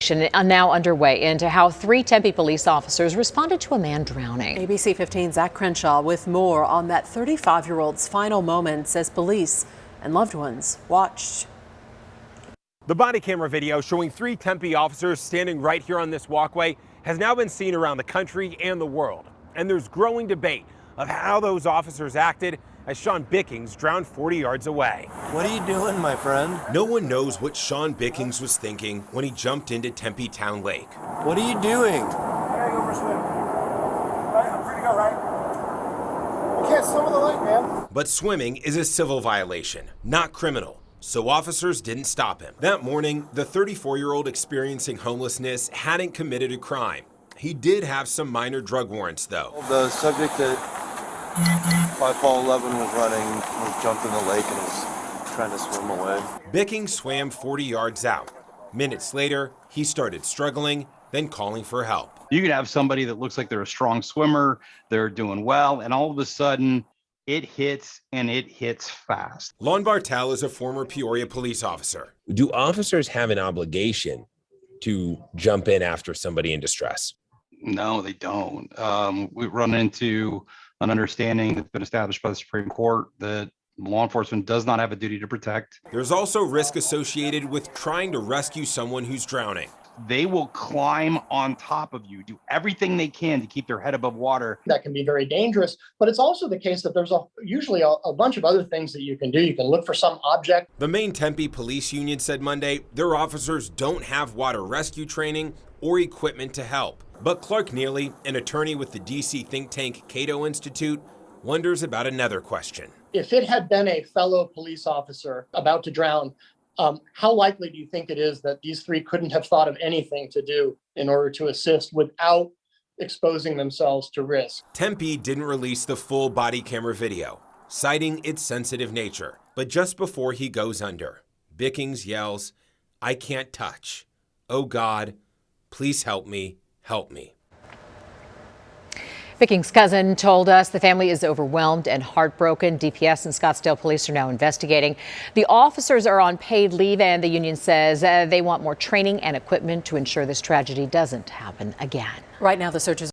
Now underway into how 3 Tempe police officers responded to a man drowning. ABC 15's Zach Crenshaw with more on that 35-year-old's final moments as police and loved ones watched. The body camera video showing 3 Tempe officers standing right here on this walkway has now been seen around the country and the world. And there's growing debate of how those officers acted as Sean Bickings drowned 40 yards away. What are you doing, my friend? No one knows what Sean Bickings was thinking when he jumped into Tempe Town Lake. What are you doing? I gotta go for a swim. Right, I'm free to go, right? You can't swim in the lake, man. But swimming is a civil violation, not criminal. So officers didn't stop him. That morning, the 34-year-old experiencing homelessness hadn't committed a crime. He did have some minor drug warrants, though. The subject that by Paul 11 was running was jumped in the lake and was trying to swim away. Bickings swam 40 yards out. Minutes later, he started struggling, then calling for help. You could have somebody that looks like they're a strong swimmer, they're doing well, and all of a sudden, it hits, and it hits fast. Lon Bartel is a former Peoria police officer. Do officers have an obligation to jump in after somebody in distress? No, they don't. We run into an understanding that's been established by the Supreme Court that law enforcement does not have a duty to protect. There's also risk associated with trying to rescue someone who's drowning. They will climb on top of you, do everything they can to keep their head above water. That can be very dangerous, but it's also the case that there's usually a bunch of other things that you can do. You can look for some object. The Maine Tempe Police Union said Monday their officers don't have water rescue training or equipment to help. But Clark Neely, an attorney with the DC think tank Cato Institute, wonders about another question. If it had been a fellow police officer about to drown, how likely do you think it is that these 3 couldn't have thought of anything to do in order to assist without exposing themselves to risk? Tempe didn't release the full body camera video, citing its sensitive nature. But just before he goes under, Bickings yells, "I can't touch. Oh God, please help me, help me." Bickings' cousin told us the family is overwhelmed and heartbroken. DPS and Scottsdale police are now investigating. The officers are on paid leave, and the union says they want more training and equipment to ensure this tragedy doesn't happen again. Right now, the search is